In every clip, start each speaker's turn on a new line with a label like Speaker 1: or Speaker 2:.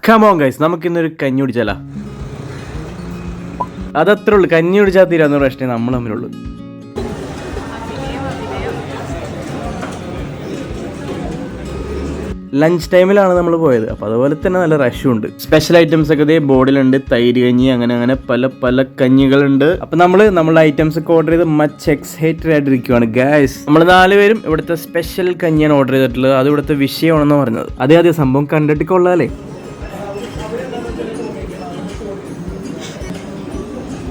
Speaker 1: Come on guys, നമുക്കിന്നൊരു കഞ്ഞി കുടിച്ചാലോ? അതത്രേ ഉള്ളൂ, കഞ്ഞി കുടിച്ചാൽ തീരാന്ന് പ്രശ്നം നമ്മൾ തമ്മിലുള്ളൂ. ലഞ്ച് ടൈമിലാണ് നമ്മൾ പോയത്. അപ്പോൾ അതുപോലെ തന്നെ നല്ല റഷും ഉണ്ട്. സ്പെഷ്യൽ ഐറ്റംസ് ഒക്കെ ഇതേ ബോർഡിലുണ്ട്. തൈര് കഞ്ഞി, അങ്ങനെ പല പല കഞ്ഞികളുണ്ട്. അപ്പോൾ നമ്മളുടെ ഐറ്റംസ് ഒക്കെ ഓർഡർ ചെയ്ത് മച്ച് എക്സൈറ്റഡ് ആയിട്ടിരിക്കുവാണ് ഗൈസ്. നമ്മൾ 4 പേരും ഇവിടുത്തെ സ്പെഷ്യൽ കഞ്ഞിയാണ് ഓർഡർ ചെയ്തിട്ടുള്ളത്. അത് ഇവിടുത്തെ വിഷയമാണെന്ന് പറഞ്ഞത്. അതെ സംഭവം കണ്ടിട്ട് കൊള്ളാലേ.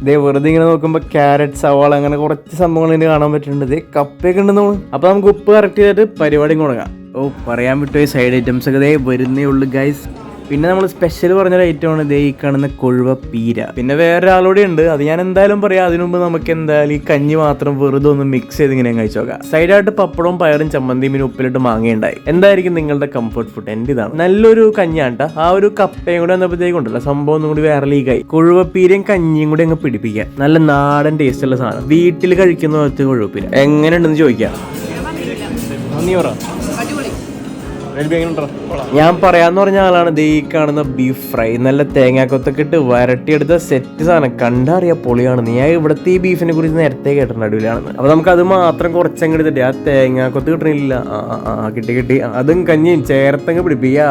Speaker 1: ഇതേ വെറുതെ ഇങ്ങനെ നോക്കുമ്പോൾ ക്യാരറ്റ്, സവാള അങ്ങനെ കുറച്ച് സംഭവങ്ങൾ ഇതിന് കാണാൻ പറ്റുന്നുണ്ട്. ഇതേ കപ്പയൊക്കെ ഉണ്ടെന്ന് തോന്നുന്നു. അപ്പോൾ നമുക്ക് ഉപ്പ് കറക്റ്റ് ചെയ്തിട്ട് പരിപാടി തുടങ്ങാം. പറയാൻ വിട്ടു, സൈഡ് ഐറ്റംസ് ഒക്കെ ഇതേ വരുന്നേ ഉള്ളൂ ഗൈസ്. പിന്നെ നമ്മൾ സ്പെഷ്യൽ പറഞ്ഞൊരു ഐറ്റമാണ് ഇതേ ഈ കാണുന്ന കൊഴുവ പീര. പിന്നെ വേറൊരാളൂടെ ഉണ്ട്, അത് ഞാൻ എന്തായാലും പറയാം. അതിനു മുമ്പ് നമുക്ക് എന്തായാലും ഈ കഞ്ഞി മാത്രം വെറുതെ ഒന്ന് മിക്സ് ചെയ്ത് ഇങ്ങനെ കഴിച്ചു നോക്കാം. സൈഡായിട്ട് പപ്പടവും പയറും ചമ്മന്തിയും പിന്നെ ഉപ്പിലിട്ട് മാങ്ങയുണ്ടായി. എന്തായിരിക്കും നിങ്ങളുടെ കംഫർട്ട് ഫുഡ്? എൻ്റെ ഇതാണ്. നല്ലൊരു കഞ്ഞാണ്ട. ആ ഒരു കപ്പയും കൂടെ വന്നപ്പോഴത്തേക്കുണ്ടല്ലോ സംഭവം ഒന്നും കൂടി വേറെ ലീഗായി. കൊഴുവപ്പീരയും കഞ്ഞിയും കൂടി അങ്ങ് പിടിപ്പിക്കുക. നല്ല നാടൻ ടേസ്റ്റ് ഉള്ള സാധനം. വീട്ടിൽ കഴിക്കുന്ന പോലത്തെ കൊഴുവപ്പീര എങ്ങനെയുണ്ടെന്ന് ചോദിക്കാം. ഞാൻ പറയാന്ന് പറഞ്ഞ ആളാണ് ഈ കാണുന്ന ബീഫ് ഫ്രൈ. നല്ല തേങ്ങാക്കൊത്തൊക്കെ ഇട്ട് വരട്ടിയെടുത്ത സെറ്റ് സാധനം. കണ്ടറിയാ പൊളിയാണെന്ന്. ഞാൻ ഇവിടുത്തെ ഈ ബീഫിനെ കുറിച്ച് നേരത്തെ കേട്ടിട്ടുണ്ട്, അടിപൊളിയാണെന്ന്. അപ്പൊ നമുക്ക് അത് മാത്രം കുറച്ചങ്ങ് എടുത്തിട്ട് ആ തേങ്ങാക്കൊത്ത് കിട്ടണില്ല. കിട്ടി. അതും കഞ്ഞിയും ചേർത്തങ്ങ് പിടിപ്പിക്കാ.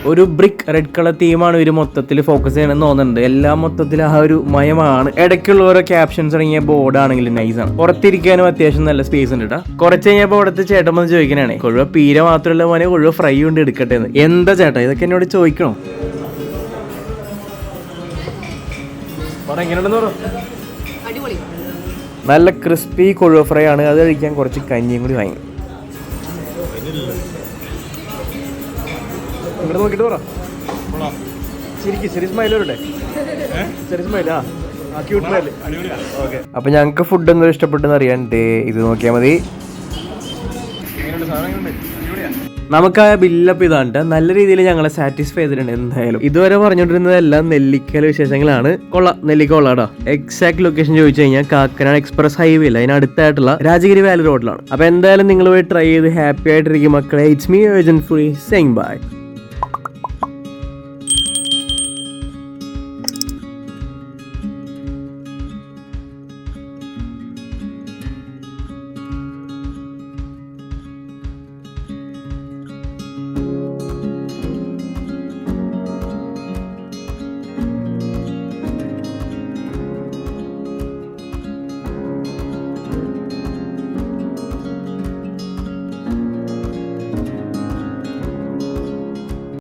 Speaker 1: ഒരു ബ്രിക്ക് റെഡ് കളർ തീമാണ് ഇവർ മൊത്തത്തിൽ ഫോക്കസ് ചെയ്യണമെന്ന് തോന്നുന്നുണ്ട്. എല്ലാം മൊത്തത്തിൽ ആ ഒരു മയമാണ്. ഇടയ്ക്കുള്ള ഓരോ ക്യാപ്ഷൻസ് ഇറങ്ങിയ ബോർഡാണെങ്കിലും നൈസാണ്. പുറത്തിരിക്കാനും അത്യാവശ്യം നല്ല സ്പേസ് ഉണ്ട് കേട്ടോ. കുറച്ച് കഴിഞ്ഞപ്പോൾ അവിടുത്തെ ചേട്ടൻ വന്ന് ചോദിക്കണേ, കൊഴുവ പീര മാത്രമല്ല മോനെ, കൊഴുവ ഫ്രൈ കൊണ്ട് എടുക്കട്ടെ എന്ന്. എന്താ ചേട്ടാ ഇതൊക്കെ എന്നോട് ചോദിക്കണോ? നല്ല ക്രിസ്പി കൊഴുവ ഫ്രൈ ആണ്. അത് കഴിക്കാൻ കുറച്ച് കഞ്ഞിയും കൂടി വാങ്ങി. ഇവിടെ നോക്കിട്ട് പറ. ശരി സ്മൈൽ വരട്ടെ. ശരി സ്മൈൽ. ഓക്കെ. അപ്പൊ ഞങ്ങൾക്ക് ഫുഡ് എന്തോ ഇഷ്ടപ്പെട്ടെന്ന് അറിയാണ്ട് ഇത് നോക്കിയാൽ മതി. നമുക്ക് ആ ബില്ലപ്പ് ഇതാണ്ട് നല്ല രീതിയിൽ ഞങ്ങളെ സാറ്റിസ്ഫൈ ചെയ്തിട്ടുണ്ട്. എന്തായാലും ഇതുവരെ പറഞ്ഞുകൊണ്ടിരുന്നതെല്ലാം നെല്ലിക്കല വിശേഷങ്ങളാണ്. നെല്ലിക്ക കൊള്ളാട്ടോ. എക്സാക്ട് ലൊക്കേഷൻ ചോദിച്ചു കഴിഞ്ഞാൽ കാക്കനാട് എക്സ്പ്രസ് ഹൈവേ ഇല്ല, അതിനടുത്തായിട്ടുള്ള രാജഗിരി വാലി റോഡിലാണ്. അപ്പൊ എന്തായാലും നിങ്ങൾ പോയി ട്രൈ ചെയ്ത് ഹാപ്പി ആയിട്ടിരിക്കും മക്കളെ. It's me agent free saying by.